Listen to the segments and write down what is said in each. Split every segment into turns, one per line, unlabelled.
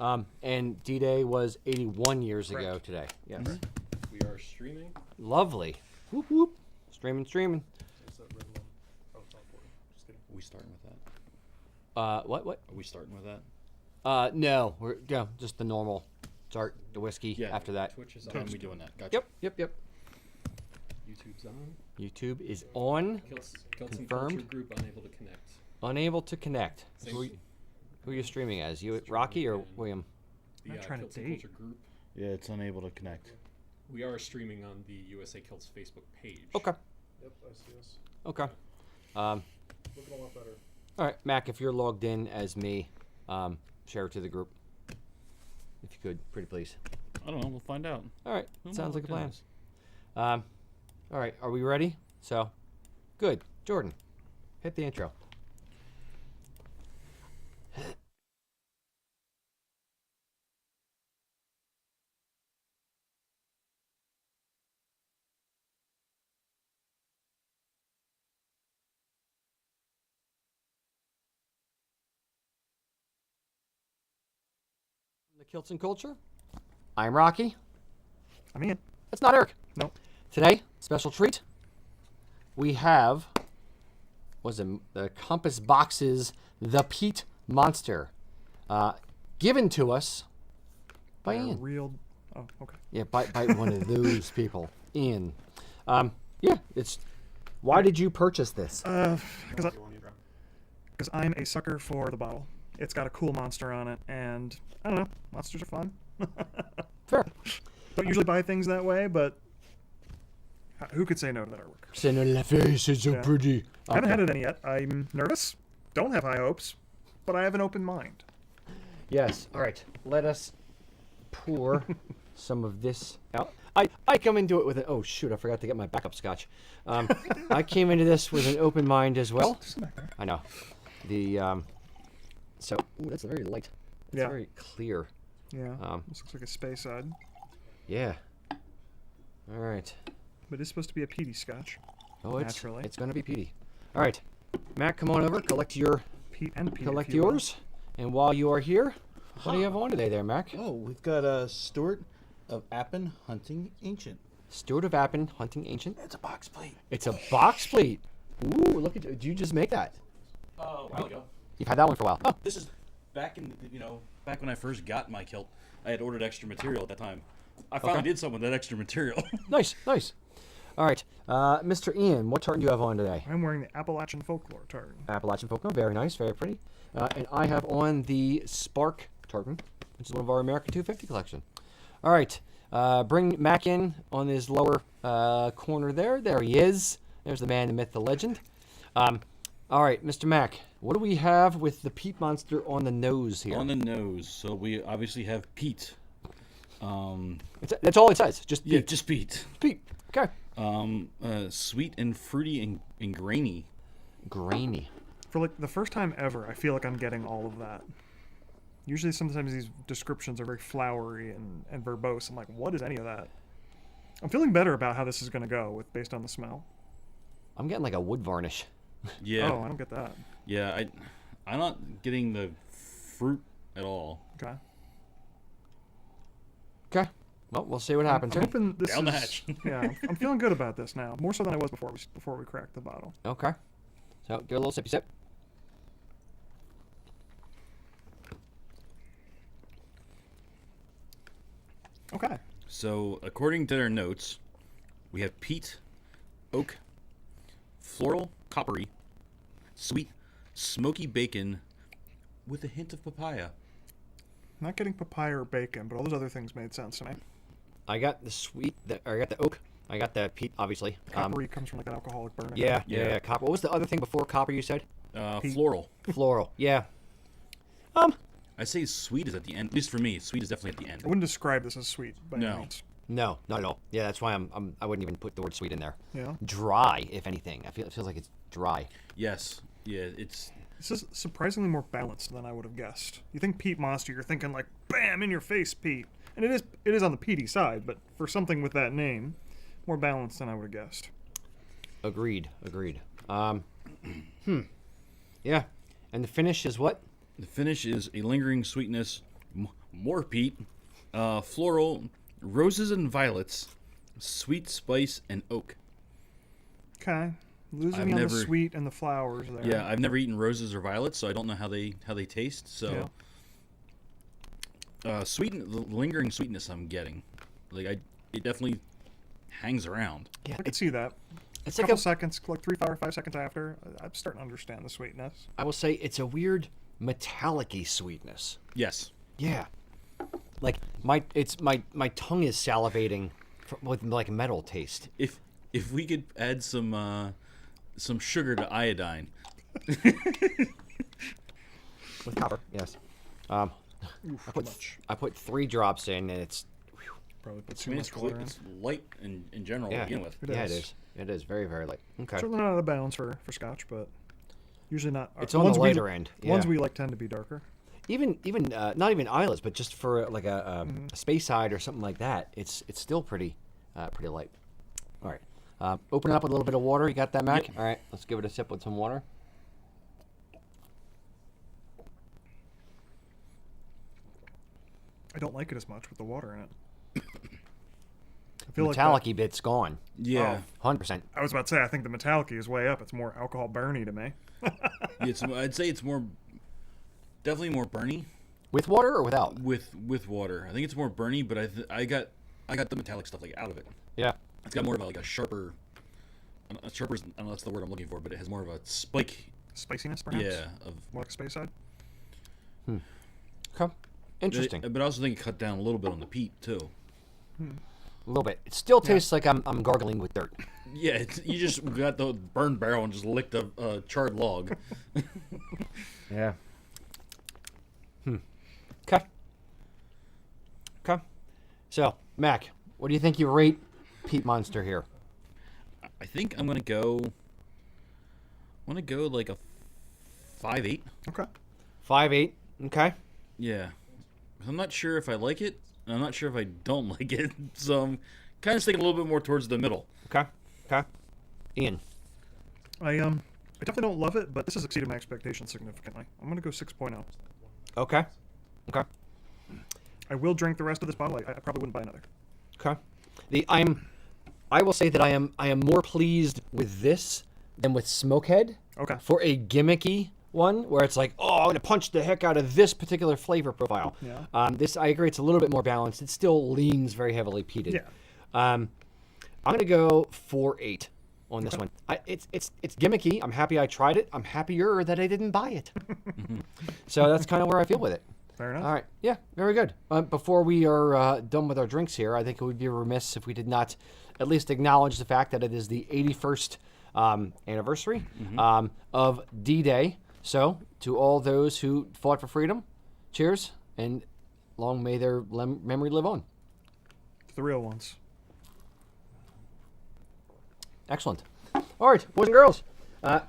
And D-Day was 81 years ago
Correct.
today. Yes.
We are streaming.
Lovely. Whoop, whoop. Streaming.
Is that red one? Oh, it's not for it. Just kidding.
Are we starting with that?
What?
Are we starting with that?
No. We're just the normal. Start the whiskey
Yeah.
after that.
Twitch is
When
on.
are we doing that? Gotcha.
Yep.
YouTube's on.
YouTube is on.
Kilts and
Confirmed.
Culture Group unable to connect.
Unable to connect.
Same-
Who are you streaming as? You, Rocky or William?
The
I'm trying to
Kilts and
date.
Culture Group.
Yeah, it's unable to connect.
We are streaming on the USA Kilts Facebook page.
Okay.
Yep, I see us.
Okay.
Looking a lot better.
All right, Mac. If you're logged in as me, share it to the group. If you could, pretty please.
I don't know. We'll find out.
All right.
Who
Sounds like a plan.
knows?
All right. Are we ready? So, good. Jordan, hit the intro. The Kilts and Culture. I'm Rocky.
I'm Ian.
That's not Eric.
Nope.
Today, special treat. We have the Compass Box's The Peat Monster, given to us by
A
Ian.
real. Oh, okay.
Yeah, by one of those people, Ian. Yeah, it's. Why did you purchase this?
Because I'm a sucker for the bottle. It's got a cool monster on it, and I don't know. Monsters are fun.
Fair.
Don't usually buy things that way, but who could say no to that artwork?
C'est la face, it's so
Yeah.
pretty.
I haven't had it any yet. I'm nervous. Don't have high hopes, but I have an open mind.
Yes. All right. Let us pour some of this out. I come into it with an. Oh shoot! I forgot to get my backup scotch. I came into this with an open mind as well.
Just back there.
I know. So ooh, that's very light. It's
Yeah.
very clear.
Yeah.
Um,
This looks like a space side,
Yeah. All right.
but it's supposed to be a peaty scotch.
Oh,
Naturally.
it's gonna be peaty. All right, Matt, come on over. Collect
Peat and peat.
collect yours. And while you are here, what do you have on today, there, Mac?
Oh, we've got a Stewart of Appin Hunting Ancient.
Stewart of Appin, Hunting Ancient.
It's a box plate.
It's a box plate. Ooh, look at you. Did you just make that?
Oh, a while ago.
You've had that one for a while. Oh,
This is back in, back when I first got my kilt. I had ordered extra material at that time. I finally did something with that extra material.
nice. All right, Mr. Ian, what tartan do you have on today?
I'm wearing the Appalachian Folklore tartan.
Appalachian Folklore, very nice, very pretty. And I have on the Spark tartan, which is one of our American 250 collection. All right, bring Mac in on his lower corner there. There he is. There's the man, the myth, the legend. All right, Mr. Mac, what do we have with the peat monster on the nose here?
On the nose, so we obviously have peat.
That's all it says. Just
Yeah,
peat.
just peat.
Peat. Okay.
Sweet and fruity and grainy.
Grainy.
For like the first time ever, I feel like I'm getting all of that. Usually, sometimes these descriptions are very flowery and verbose. I'm like, what is any of that? I'm feeling better about how this is going to go based on the smell.
I'm getting like a wood varnish.
Yeah.
Oh, I don't get that.
Yeah, I'm not getting the fruit at all.
Okay.
Okay. Well, we'll see what happens
I'm
here.
hoping this
Down the
is-
hatch.
Yeah, I'm feeling good about this now. More so than I was before we cracked the bottle.
Okay. So, give it a little sippy sip.
Okay.
So, according to their notes, we have peat, oak, floral, coppery, sweet, smoky bacon, with a hint of papaya.
Not getting papaya or bacon, but all those other things made sense to me.
I got the sweet, I got the oak. I got the peat, obviously.
Coppery comes from like an alcoholic burn.
Yeah,
Yeah.
copper. What was the other thing before copper you said?
Peat.
Floral.
Floral. Yeah.
I say sweet is at the end. At least for me, sweet is definitely at the
I
end.
wouldn't describe this as sweet by any
No.
means.
No, not at all. Yeah, that's why I wouldn't even put the word sweet in there.
Yeah.
Dry, if anything. It feels like it's dry.
Yes. Yeah, it's...
This is surprisingly more balanced than I would have guessed. You think peat monster, you're thinking like, bam, in your face, Pete. And it is on the peaty side, but for something with that name, more balanced than I would have guessed.
Agreed. Yeah. And the finish is what?
The finish is a lingering sweetness, more peat, floral, roses and violets, sweet spice, and oak.
Okay. Losing me on the sweet and the flowers there.
Yeah, I've never eaten roses or violets, so I don't know how they taste. So, sweet, the lingering sweetness I'm getting, it definitely hangs around.
Yeah, I could see that.
It's
A
like
couple seconds, like 3, 4, 5 seconds after, I'm starting to understand the sweetness.
I will say it's a weird metallic-y sweetness.
Yes.
Yeah. Like my tongue is salivating with like metal taste.
If we could add some sugar to iodine.
With copper, yes. I put 3 drops in, and it's
Probably put
I
too
mean,
much water in.
it's light in general to begin with.
It is. It is very, very light. Okay.
Certainly not out of bounds for scotch, but usually not.
It's on the lighter end.
The ones
yeah.
we like tend to be darker.
Even not even islets, but just for like a space side or something like that, it's still pretty light. All right. Open it up with a little bit of water. You got that, Mac?
Yep.
All right. Let's give it a sip with some water.
I don't like it as much with the water in it. I feel
Metallic-y
like
bit's gone.
Yeah.
100%.
I was about to say, I think the metallic is way up. It's more alcohol burny to me.
I'd say it's definitely more burny
With water or without?
with water. I think it's more burny, but I got the metallic stuff out of it.
Yeah.
It's got more of a sharper. I don't know that's the word I'm looking for, but it has more of a spike.
Spiciness, perhaps?
Yeah. Of
More like a space side?
Okay. Interesting.
But I also think it cut down a little bit on the peat too.
A little bit. It still tastes like I'm gargling with dirt.
Yeah, you just got the burned barrel and just licked a charred log.
Yeah. Okay. Okay. So, Mac, what do you think you rate Peat Monster here?
I think I'm gonna go like a 5.8.
Okay.
5.8. Okay.
Yeah. I'm not sure if I like it. And I'm not sure if I don't like it. So I'm kind of sticking a little bit more towards the middle.
Okay. Okay. Ian.
I definitely don't love it, but this has exceeded my expectations significantly. I'm going to go 6.0.
Okay. Okay.
I will drink the rest of this bottle. I probably wouldn't buy another.
Okay. I will say that I am more pleased with this than with Smokehead.
Okay.
For a gimmicky one where it's like, oh, I'm gonna punch the heck out of this particular flavor profile.
Yeah.
This, I agree, it's a little bit more balanced. It still leans very heavily peated.
Yeah.
I'm gonna go 4.8 on this one. It's gimmicky. I'm happy I tried it. I'm happier that I didn't buy it. So that's kind of where I feel with it.
Fair enough.
All right. Yeah, very good. Before we are done with our drinks here, I think it would be remiss if we did not at least acknowledge the fact that it is the 81st anniversary of D-Day. So, to all those who fought for freedom, cheers, and long may their memory live on.
The real ones.
Excellent. All right, boys and girls.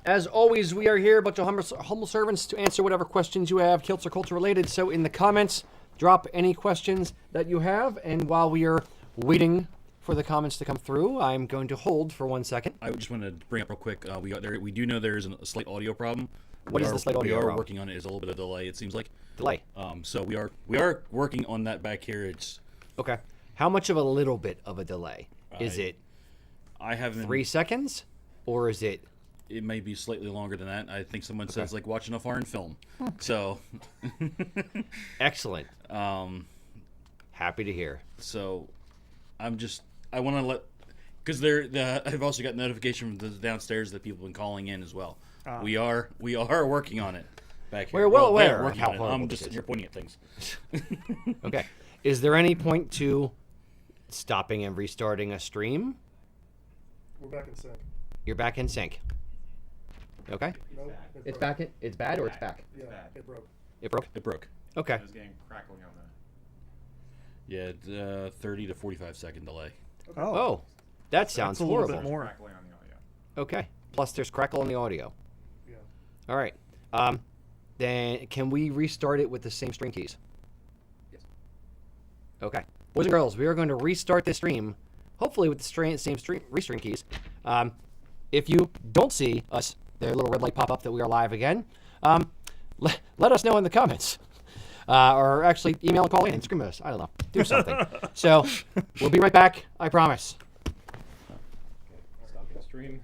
As always, we are here, a bunch of humble servants, to answer whatever questions you have, Kilts or culture related. So in the comments, drop any questions that you have. And while we are waiting for the comments to come through, I'm going to hold for 1 second.
I just want to bring up real quick. We do know there is a slight audio problem.
What is the slight audio problem?
We are working on it. There's a little bit of delay. It seems like
Delay.
So we are working on that back here. It's
Okay. How much of a little bit of a delay? Is it
I haven't
3 seconds? Or is it...
It may be slightly longer than that. I think someone says like watching a foreign film. So
Excellent. Happy to hear.
So I want to let, because I've also got notification from the downstairs that people have been calling in as well. We are working on it back here.
We're well aware
they're
of
working
how
on it.
horrible
I'm
this
just
is.
sitting here pointing at things.
Okay. Is there any point to stopping and restarting a stream?
We're back in sync.
You're back in sync. Okay.
Nope.
It's back in. It's bad or it's back.
Yeah, it broke.
It broke.
It broke.
Okay.
I was getting crackling on the
Yeah, it's, 30 to 45 second delay.
Oh, that sounds
That's a little
horrible.
bit more.
crackling on the audio.
Okay. Plus, there's crackle in the audio.
Yeah.
All right. Then can we restart it with the same string keys?
Yes.
Okay. Boys and girls, we are going to restart this stream, hopefully with the same restring keys. If you don't see us, the little red light pop up that we are live again, let us know in the comments. or actually email and call in and scream at us. I don't know. Do something. So we'll be right back. I promise.
Stopping stream.